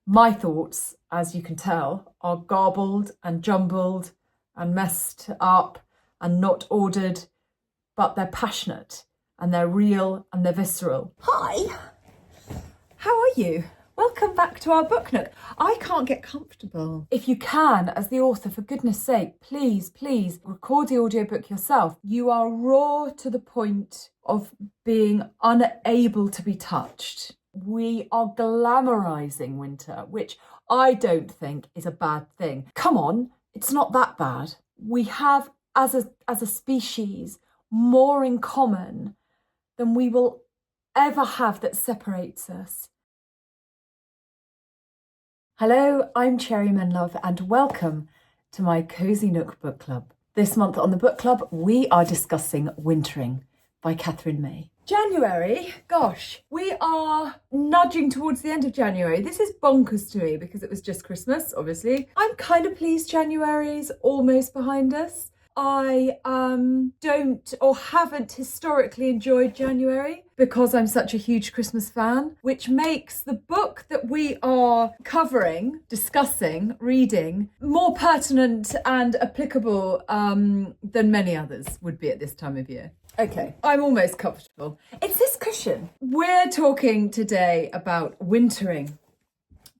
My thoughts, as you can tell, are garbled and jumbled and messed up and not ordered, but they're passionate and they're real and they're visceral. Hi, how are you? Welcome back to our book nook. I can't get comfortable. If you can, as the author, for goodness sake, please record the audiobook yourself. You are raw to the point of being unable to be touched. We are glamorizing winter, which I don't think is a bad thing. Come on, it's not that bad. We have, as a species, more in common than we will ever have that separates us. Hello, I'm Cherry Menlove and welcome to my Cosy Nook book club. This month on the book club, we are discussing Wintering by Katherine May. January, gosh, we are nudging towards the end of January. This is bonkers to me because it was just Christmas, obviously. I'm kind of pleased January's almost behind us. I don't or haven't historically enjoyed January because I'm such a huge Christmas fan, which makes the book that we are covering, discussing, reading more pertinent and applicable than many others would be at this time of year. Okay, I'm almost comfortable. It's this cushion. We're talking today about Wintering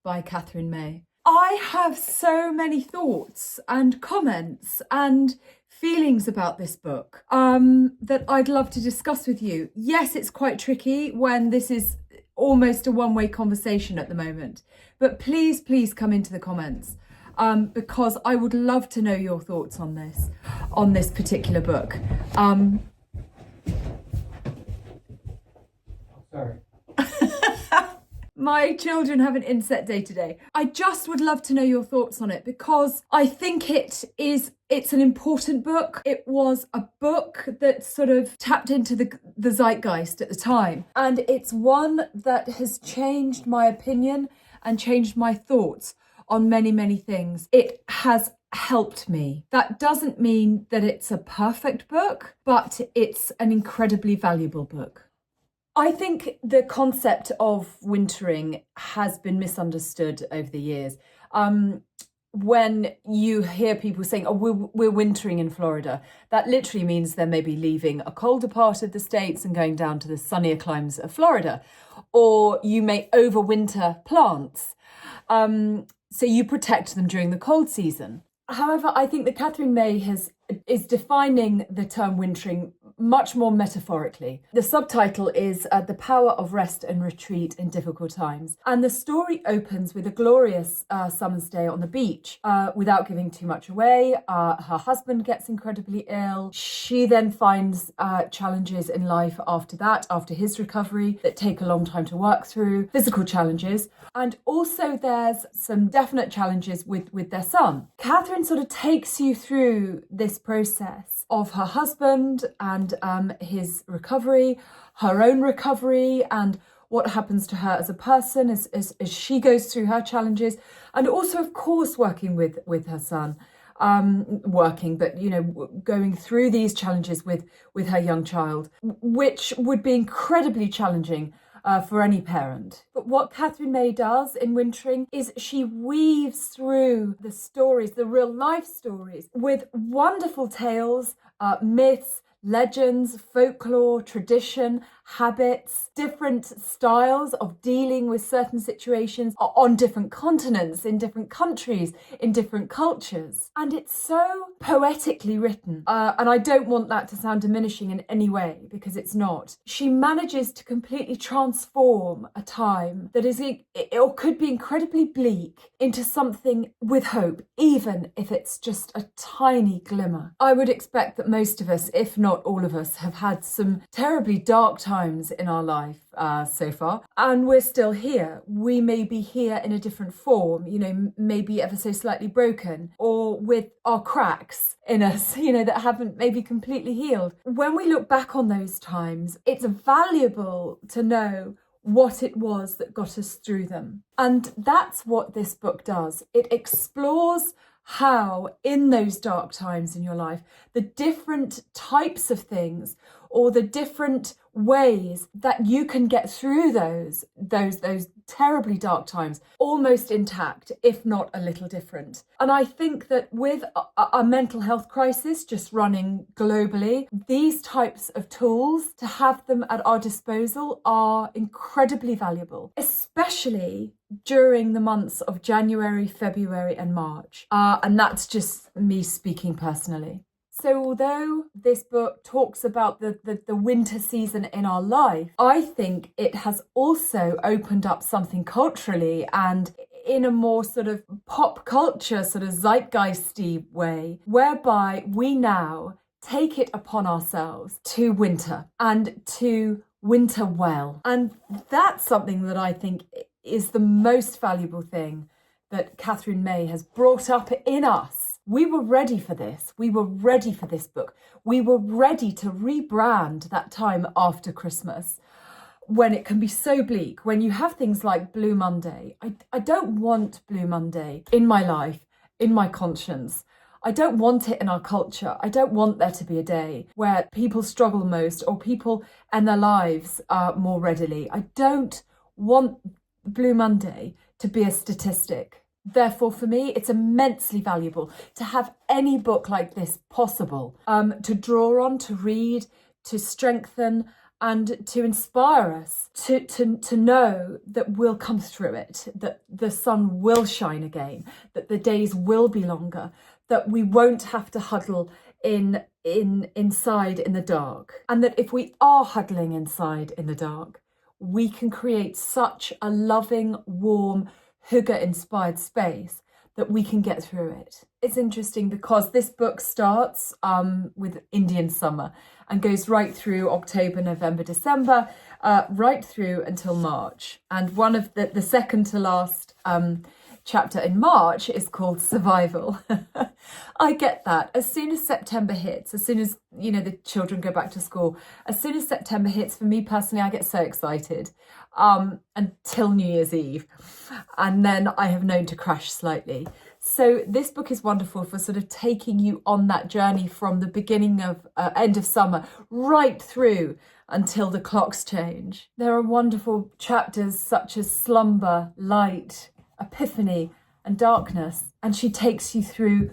by Katherine May. I have so many thoughts and comments and feelings about this book that I'd love to discuss with you. Yes, it's quite tricky when this is almost a one-way conversation at the moment, but please come into the comments because I would love to know your thoughts on this particular book. Sorry. My children have an inset day today. I just would love to know your thoughts on it because I think it's an important book. It was a book that sort of tapped into the zeitgeist at the time. And it's one that has changed my opinion and changed my thoughts on many, many things. It has helped me. That doesn't mean that it's a perfect book, but it's an incredibly valuable book. I think the concept of wintering has been misunderstood over the years. When you hear people saying, oh, we're wintering in Florida, that literally means they're maybe leaving a colder part of the States and going down to the sunnier climes of Florida. Or you may overwinter plants. So you protect them during the cold season. However, I think that Katherine May is defining the term wintering much more metaphorically. The subtitle is The Power of Rest and Retreat in Difficult Times. And the story opens with a glorious summer's day on the beach. Without giving too much away, her husband gets incredibly ill. She then finds challenges in life after his recovery, that take a long time to work through, physical challenges. And also there's some definite challenges with their son. Katherine sort of takes you through this process of her husband and his recovery, her own recovery, and what happens to her as a person as she goes through her challenges, and also, of course, working with her son, going through these challenges with her young child, which would be incredibly challenging for any parent. But what Katherine May does in Wintering is she weaves through the stories, the real life stories, with wonderful tales, myths, legends, folklore, tradition, habits, different styles of dealing with certain situations on different continents, in different countries, in different cultures. And it's so poetically written. And I don't want that to sound diminishing in any way, because it's not. She manages to completely transform a time that is, or could be incredibly bleak, into something with hope, even if it's just a tiny glimmer. I would expect that most of us, if not all of us, have had some terribly dark times in our life so far, and we're still here. We may be here in a different form, maybe ever so slightly broken, or with our cracks in us, that haven't maybe completely healed. When we look back on those times, it's valuable to know what it was that got us through them. And that's what this book does. It explores how, in those dark times in your life, the different types of things or the different ways that you can get through those terribly dark times, almost intact, if not a little different. And I think that with a mental health crisis just running globally, these types of tools, to have them at our disposal, are incredibly valuable, especially during the months of January, February and March. And that's just me speaking personally. So although this book talks about the winter season in our life, I think it has also opened up something culturally and in a more sort of pop culture, sort of zeitgeisty way, whereby we now take it upon ourselves to winter and to winter well. And that's something that I think is the most valuable thing that Katherine May has brought up in us. We were ready for this. We were ready for this book. We were ready to rebrand that time after Christmas when it can be so bleak, when you have things like Blue Monday. I don't want Blue Monday in my life, in my conscience. I don't want it in our culture. I don't want there to be a day where people struggle most or people end their lives more readily. I don't want Blue Monday to be a statistic. Therefore, for me, it's immensely valuable to have any book like this possible, to draw on, to read, to strengthen and to inspire us to know that we'll come through it, that the sun will shine again, that the days will be longer, that we won't have to huddle inside in the dark, and that if we are huddling inside in the dark, we can create such a loving, warm, hygge-inspired space that we can get through it. It's interesting because this book starts with Indian summer and goes right through October, November, December, right through until March. And one of the second to last chapter in March is called Survival. I get that. As soon as September hits, as soon as, the children go back to school, as soon as September hits, for me personally, I get so excited until New Year's Eve. And then I have known to crash slightly. So this book is wonderful for sort of taking you on that journey from the beginning of end of summer right through until the clocks change. There are wonderful chapters such as Slumber, Light, Epiphany and Darkness, and she takes you through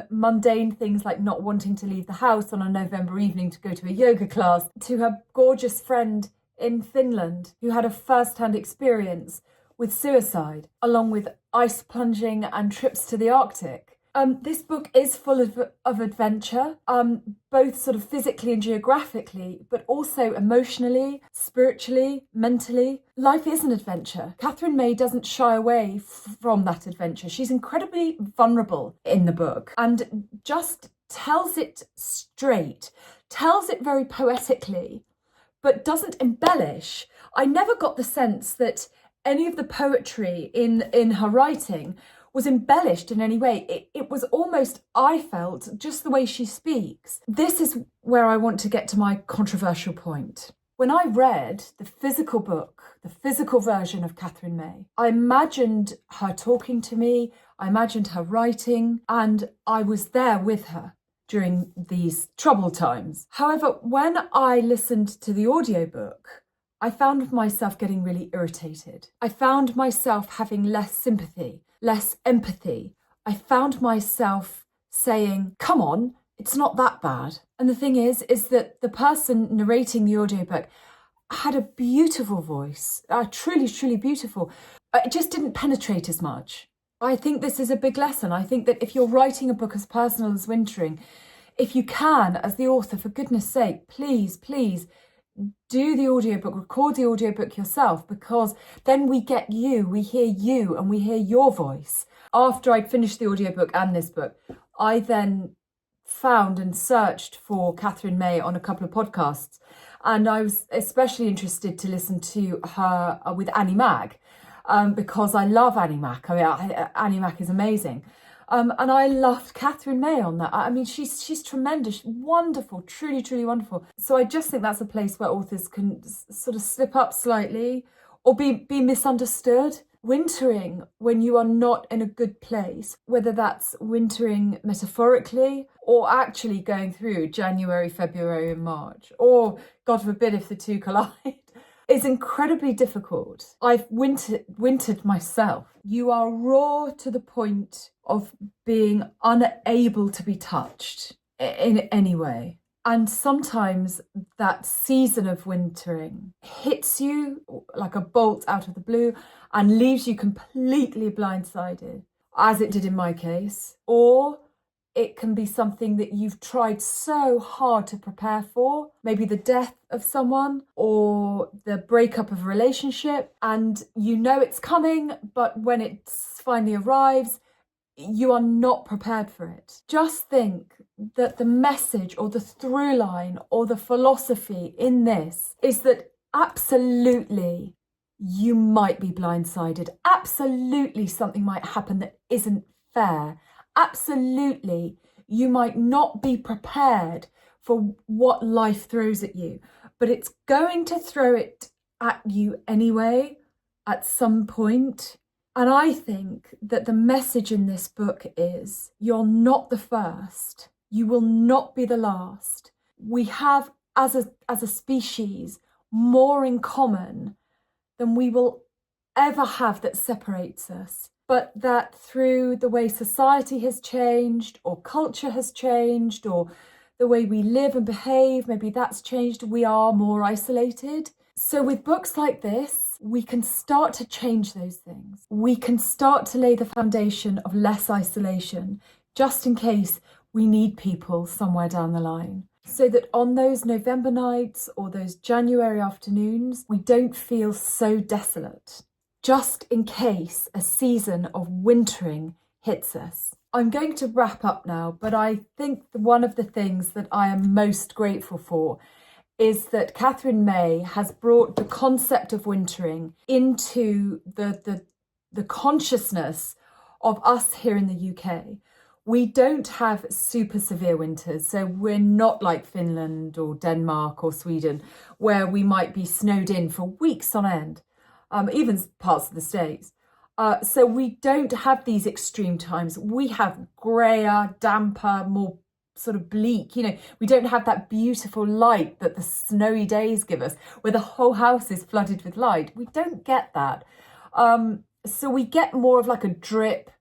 mundane things like not wanting to leave the house on a November evening to go to a yoga class, to her gorgeous friend in Finland who had a first-hand experience with suicide, along with ice plunging and trips to the Arctic. This book is full of adventure, both sort of physically and geographically, but also emotionally, spiritually, mentally. Life is an adventure. Katherine May doesn't shy away from that adventure. She's incredibly vulnerable in the book and just tells it straight, tells it very poetically, but doesn't embellish. I never got the sense that any of the poetry in her writing was embellished in any way. It was almost, I felt, just the way she speaks. This is where I want to get to my controversial point. When I read the physical book, the physical version of Katherine May, I imagined her talking to me, I imagined her writing, and I was there with her during these troubled times. However, when I listened to the audiobook, I found myself getting really irritated. I found myself having less sympathy, less empathy. I found myself saying, come on, it's not that bad. And the thing is that the person narrating the audiobook had a beautiful voice, truly, truly beautiful. It just didn't penetrate as much. I think this is a big lesson. I think that if you're writing a book as personal as Wintering, if you can, as the author, for goodness sake, please, do the audiobook, record the audiobook yourself, because then we get you, we hear you, and we hear your voice. After I'd finished the audiobook and this book, I then found and searched for Katherine May on a couple of podcasts, and I was especially interested to listen to her with Annie Mac, because I love Annie Mac. I mean, Annie Mac is amazing. And I loved Katherine May on that. I mean, she's tremendous, wonderful, truly, truly wonderful. So I just think that's a place where authors can sort of slip up slightly or be misunderstood. Wintering when you are not in a good place, whether that's wintering metaphorically or actually going through January, February and March, or God forbid if the two collide, is incredibly difficult. I've wintered myself. You are raw to the point of being unable to be touched in any way. And sometimes that season of wintering hits you like a bolt out of the blue and leaves you completely blindsided, as it did in my case. Or it can be something that you've tried so hard to prepare for, maybe the death of someone or the breakup of a relationship, and you know it's coming, but when it finally arrives, you are not prepared for it. Just think that the message or the through line or the philosophy in this is that absolutely you might be blindsided. Absolutely something might happen that isn't fair. Absolutely you might not be prepared for what life throws at you, but it's going to throw it at you anyway at some point. And I think that the message in this book is you're not the first. You will not be the last. We have, as a species, more in common than we will ever have that separates us. But that through the way society has changed, or culture has changed, or the way we live and behave, maybe that's changed, we are more isolated. So with books like this, we can start to change those things. We can start to lay the foundation of less isolation, just in case we need people somewhere down the line. So that on those November nights or those January afternoons, we don't feel so desolate, just in case a season of wintering hits us. I'm going to wrap up now, but I think one of the things that I am most grateful for is that Katherine May has brought the concept of wintering into the consciousness of us here in the UK. We don't have super severe winters, so we're not like Finland or Denmark or Sweden, where we might be snowed in for weeks on end, even parts of the States. So we don't have these extreme times. We have greyer, damper, more sort of bleak, we don't have that beautiful light that the snowy days give us, where the whole house is flooded with light. We don't get that. So we get more of like a drip,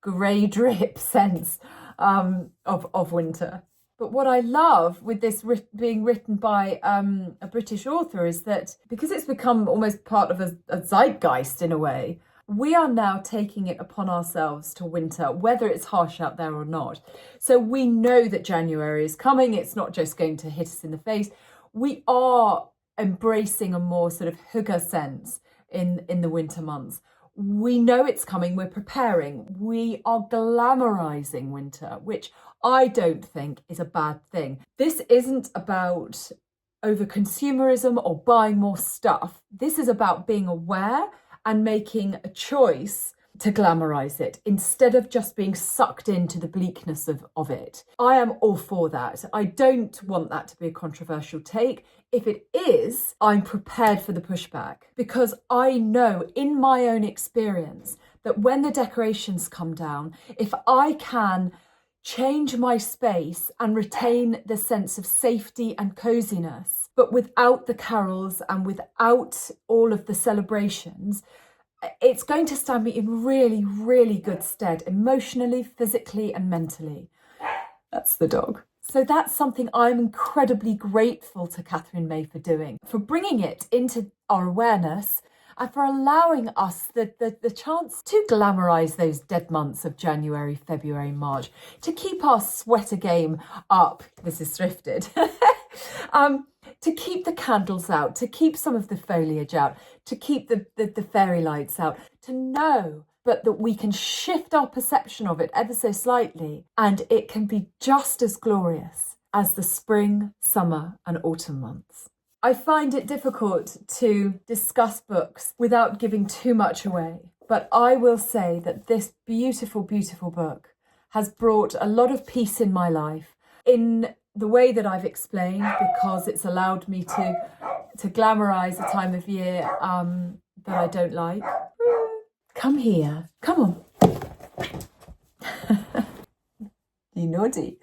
grey drip sense of winter. But what I love with this being written by a British author is that because it's become almost part of a zeitgeist in a way, we are now taking it upon ourselves to winter, whether it's harsh out there or not. So we know that January is coming. It's not just going to hit us in the face. We are embracing a more sort of hygge sense in the winter months. We know it's coming. We're preparing. We are glamorizing winter, which I don't think is a bad thing. This isn't about over-consumerism or buying more stuff. This is about being aware and making a choice to glamorize it instead of just being sucked into the bleakness of it. I am all for that. I don't want that to be a controversial take. If it is, I'm prepared for the pushback, because I know in my own experience that when the decorations come down, if I can change my space and retain the sense of safety and coziness, but without the carols and without all of the celebrations, it's going to stand me in really, really good stead, emotionally, physically, and mentally. That's the dog. So that's something I'm incredibly grateful to Katherine May for doing, for bringing it into our awareness and for allowing us the chance to glamorize those dead months of January, February, March, to keep our sweater game up. This is thrifted. To keep the candles out, to keep some of the foliage out, to keep the fairy lights out, to know but that we can shift our perception of it ever so slightly, and it can be just as glorious as the spring, summer, and autumn months. I find it difficult to discuss books without giving too much away, but I will say that this beautiful, beautiful book has brought a lot of peace in my life in the way that I've explained, because it's allowed me to glamorize a time of year that I don't like. Come here. Come on. You naughty.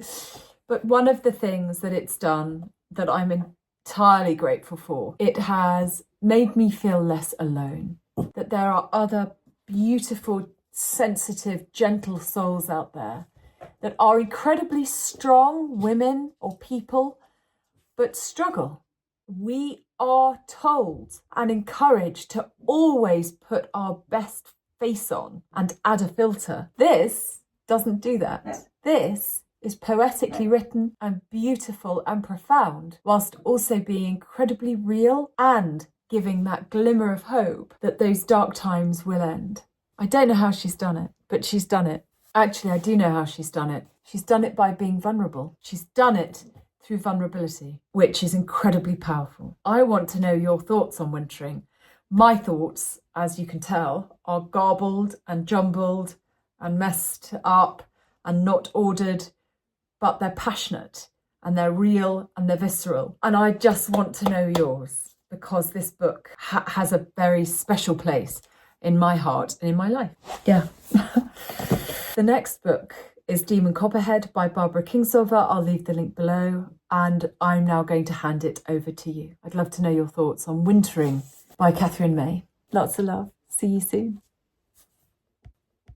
But one of the things that it's done that I'm entirely grateful for. It has made me feel less alone, that there are other beautiful, sensitive, gentle souls out there that are incredibly strong women or people, but struggle. We are told and encouraged to always put our best face on and add a filter. This doesn't do that. This is poetically written and beautiful and profound, whilst also being incredibly real and giving that glimmer of hope that those dark times will end. I don't know how she's done it, but she's done it. Actually, I do know how she's done it. She's done it by being vulnerable. She's done it through vulnerability, which is incredibly powerful. I want to know your thoughts on Wintering. My thoughts, as you can tell, are garbled and jumbled and messed up and not ordered, but they're passionate and they're real and they're visceral. And I just want to know yours, because this book has a very special place in my heart and in my life. Yeah. The next book is Demon Copperhead by Barbara Kingsolver. I'll leave the link below, and I'm now going to hand it over to you. I'd love to know your thoughts on Wintering by Katherine May. Lots of love. See you soon.